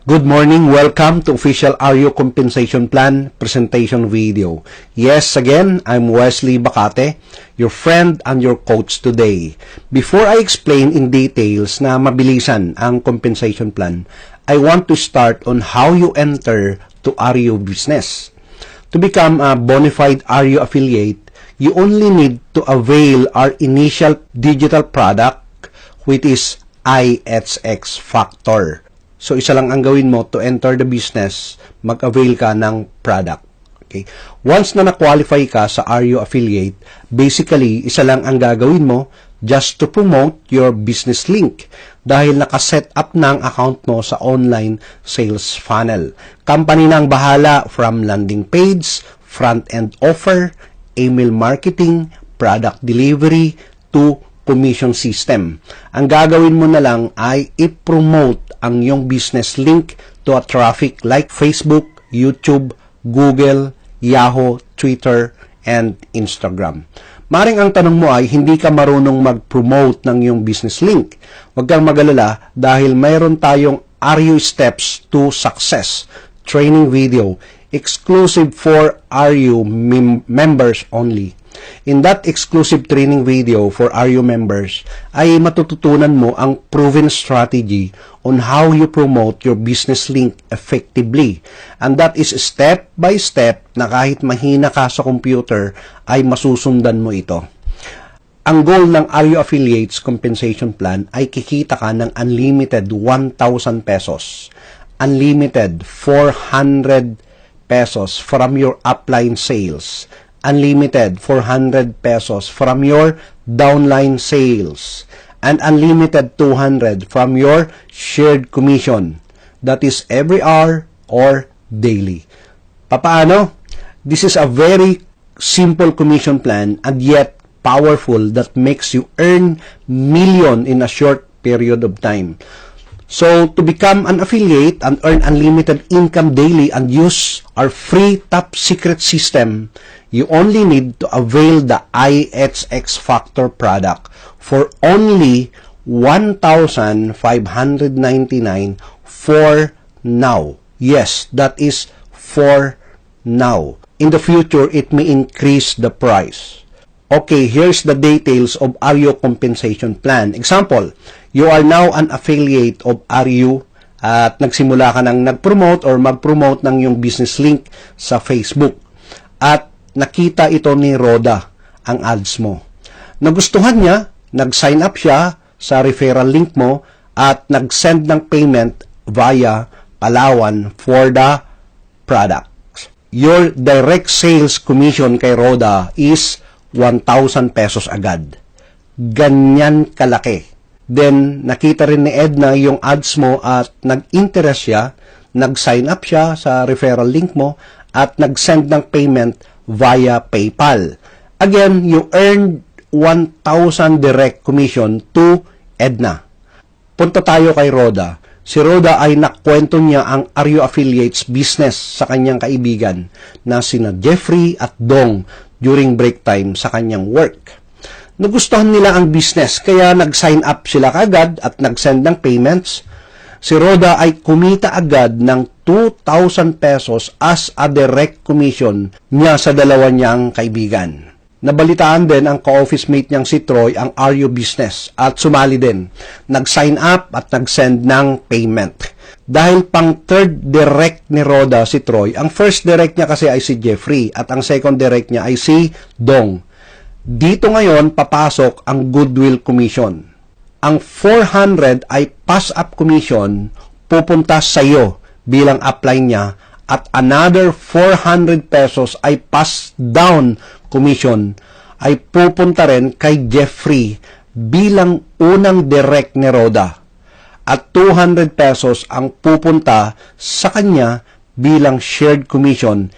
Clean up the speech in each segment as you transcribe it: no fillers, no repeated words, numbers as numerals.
Good morning. Welcome to official RU compensation plan presentation video. Yes, again, I'm Wesley Bacate, your friend and your coach today. Before I explain in details na mabilisan ang compensation plan, I want to start on how you enter to RU business. To become a bona fide RU affiliate, you only need to avail our initial digital product, which is IHX Factor. So, isa lang ang gawin mo to enter the business, mag-avail ka ng product. Okay? Once na na-qualify ka sa RU affiliate, basically, isa lang ang gagawin mo just to promote your business link dahil nakaset up na ang account mo sa online sales funnel. Company na ang bahala from landing page, front-end offer, email marketing, product delivery, to commission system. Ang gagawin mo na lang ay i-promote ang iyong business link to a traffic like Facebook, YouTube, Google, Yahoo, Twitter, and Instagram. Maring ang tanong mo ay hindi ka marunong mag-promote ng iyong business link. Huwag kang mag-alala dahil mayroon tayong RU Steps to Success training video exclusive for RU members only. In that exclusive training video for RU members, ay matututunan mo ang proven strategy on how you promote your business link effectively. And that is step by step na kahit mahina ka sa computer, ay masusundan mo ito. Ang goal ng RU Affiliates Compensation Plan ay kikita ka ng unlimited 1,000 pesos, unlimited 400 pesos from your upline sales, unlimited 400 pesos from your downline sales, and unlimited 200 from your shared commission. That is every hour or daily. Papaano? This is a very simple commission plan and yet powerful that makes you earn million in a short period of time. So, to become an affiliate and earn unlimited income daily and use our free top secret system, you only need to avail the IHX Factor product for only 1,599 for now. Yes, that is for now. In the future, it may increase the price. Okay, here's the details of RU compensation plan. Example, you are now an affiliate of RU at nagsimula ka ng nag-promote or mag-promote ng yung business link sa Facebook. At nakita ito ni Roda, ang ads mo. Nagustuhan niya, nag-sign up siya sa referral link mo at nag-send ng payment via Palawan for the product. Your direct sales commission kay Roda is 1,000 pesos agad. Ganyan kalaki. Then, nakita rin ni Edna yung ads mo at nag-interest siya, nag-sign up siya sa referral link mo at nag-send ng payment via PayPal. Again, you earned 1,000 direct commission to Edna. Punta tayo kay Roda. Si Roda ay nakwento niya ang RU Affiliates business sa kanyang kaibigan na sina Jeffrey at Dong during break time sa kanyang work. Nagustuhan nila ang business kaya nag-sign up sila kagad at nag-send ng payments. Si Roda ay kumita agad ng 2,000 pesos as a direct commission niya sa dalawa niyang kaibigan. Nabalitaan din ang ka-office mate niyang si Troy ang RU business at sumali din. Nag-sign up at nag-send ng payment. Dahil pang third direct ni Roda si Troy, ang first direct niya kasi ay si Jeffrey at ang second direct niya ay si Dong. Dito ngayon papasok ang goodwill commission. Ang 400 ay pass-up commission pupunta sa iyo bilang upline niya at another 400 pesos ay pass-down commission ay pupunta rin kay Jeffrey bilang unang direct ni Roda. At 200 pesos ang pupunta sa kanya bilang shared commission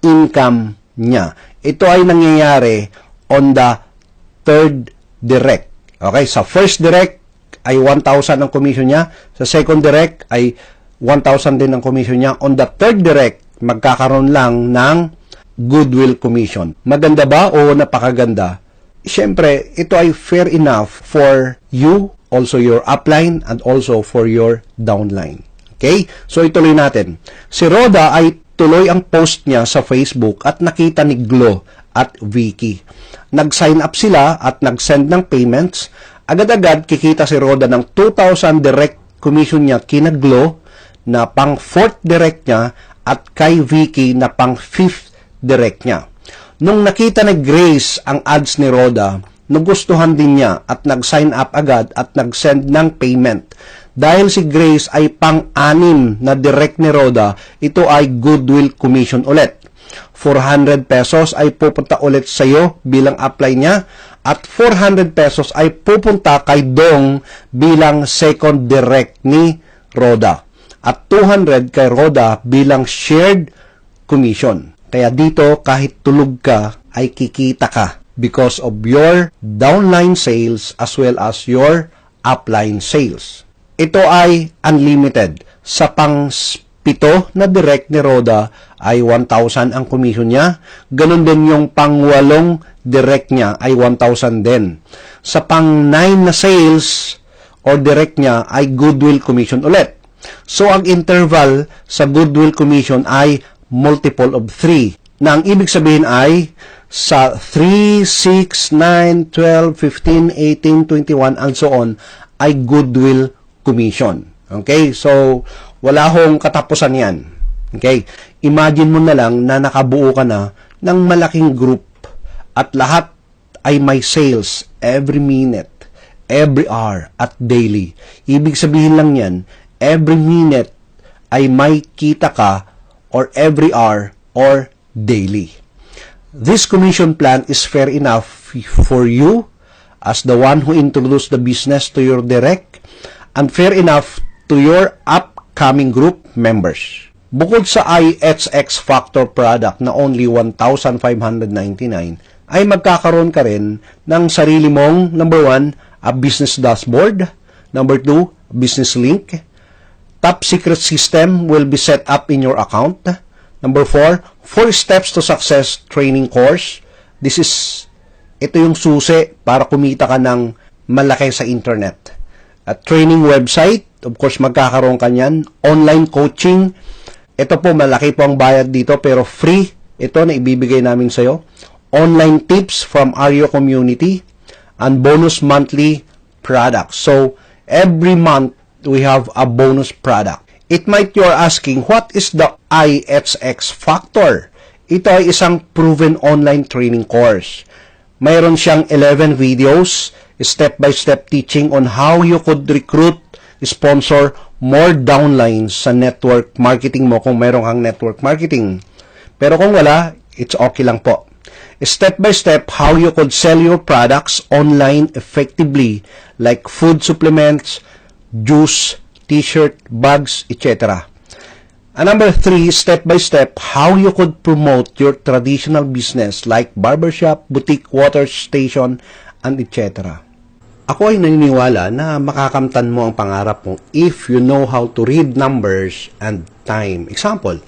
income niya. Ito ay nangyayari on the third direct. Okay, sa first direct ay 1,000 ang commission niya. Sa second direct ay 1,000 din ang commission niya. On the third direct, magkakaroon lang ng goodwill commission. Maganda ba o napakaganda? Siyempre, ito ay fair enough for you, also your upline, and also for your downline. Okay? So, ituloy natin. Si Rhoda ay tuloy ang post niya sa Facebook at nakita ni Glo at Vicky. Nag-sign up sila at nag-send ng payments. Agad-agad kikita si Rhoda ng 2,000 direct commission niya kina Glo na pang 4th direct niya at kay Vicky na pang 5th direct niya. Nung nakita ni Grace ang ads ni Rhoda, nagustuhan din niya at nag-sign up agad at nag-send ng payment. Dahil si Grace ay pang-anim na direct ni Rhoda, ito ay goodwill commission ulit. 400 pesos ay pupunta ulit sa iyo bilang apply niya at 400 pesos ay pupunta kay Dong bilang second direct ni Rhoda at 200 kay Rhoda bilang shared commission. Kaya dito kahit tulog ka ay kikita ka because of your downline sales as well as your upline sales. Ito ay unlimited. Sa pang-7 na direct ni Rhoda ay 1,000 ang commission niya. Ganon din yung pang-8 direct niya ay 1,000 din. Sa pang-9 na sales or direct niya ay goodwill commission ulit. So, ang interval sa goodwill commission ay multiple of 3. Na ang ibig sabihin ay sa 3, 6, 9, 12, 15, 18, 21, and so on ay goodwill commission. Okay? So, wala hong katapusan yan. Okay? Imagine mo na lang na nakabuo ka na ng malaking group at lahat ay may sales every minute, every hour, at daily. Ibig sabihin lang yan, every minute ay may kita ka or every hour or daily. This commission plan is fair enough for you as the one who introduced the business to your direct and fair enough to your upcoming group members. Bukod sa IHX Factor product na only 1,599, ay magkakaroon ka rin ng sarili mong, number 1, a business dashboard, number 2, business link, top secret system will be set up in your account, number 4, 4 steps to success training course. Ito yung susi para kumita ka ng malaki sa internet. At training website, of course, magkakaroon ka niyan. Online coaching, ito po, malaki po ang bayad dito, pero free. Ito na ibibigay namin sa'yo. Online tips from Aryo community, and bonus monthly products. So, every month, we have a bonus product. It might you're asking, what is the IHX Factor? Ito ay isang proven online training course. Mayroon siyang 11 videos, step-by-step teaching on how you could recruit, sponsor more downlines sa network marketing mo kung mayroon kang network marketing. Pero kung wala, it's okay lang po. Step-by-step how you could sell your products online effectively like food supplements, juice, t-shirt, bags, etc. And number 3, step-by-step how you could promote your traditional business like barbershop, boutique, water station, and etc. Ako ay naniniwala na makakamtan mo ang pangarap mo if you know how to read numbers and time. Example,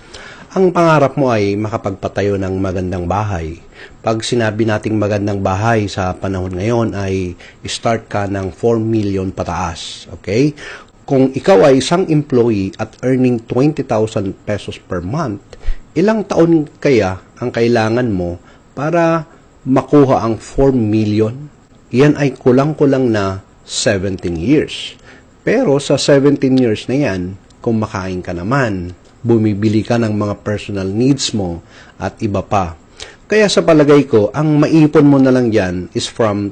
ang pangarap mo ay makapagpatayo ng magandang bahay. Pag sinabi nating magandang bahay sa panahon ngayon ay start ka ng 4 million pataas. Okay? Kung ikaw ay isang employee at earning 20,000 pesos per month, ilang taon kaya ang kailangan mo para makuha ang 4 million? Yan ay kulang-kulang na 17 years. Pero sa 17 years na yan, kumakain ka naman, bumibili ka ng mga personal needs mo at iba pa. Kaya sa palagay ko, ang maipon mo na lang yan is from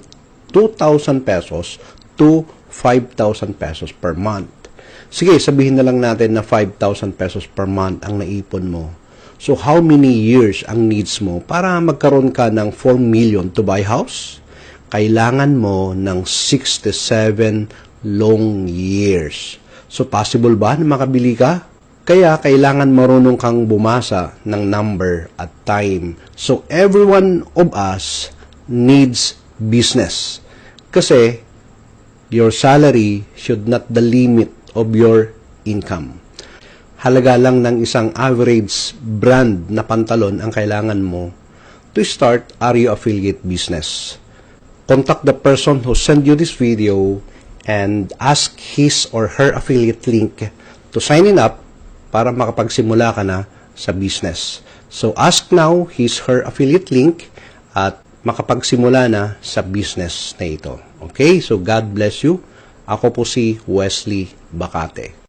2,000 pesos to 5,000 pesos per month. Sige, sabihin na lang natin na 5,000 pesos per month ang naipon mo. So, how many years ang needs mo para magkaroon ka ng 4 million to buy house? Kailangan mo ng 67 long years. So, possible ba na makabili ka? Kaya, kailangan marunong kang bumasa ng number at time. So, every one of us needs business. Kasi, your salary should not the limit of your income. Halaga lang ng isang average brand na pantalon ang kailangan mo to start Aryo affiliate business. Contact the person who sent you this video and ask his or her affiliate link to sign up para makapagsimula ka na sa business. So, ask now his/her affiliate link at makapagsimula na sa business na ito. Okay? So, God bless you. Ako po si Wesley Bacate.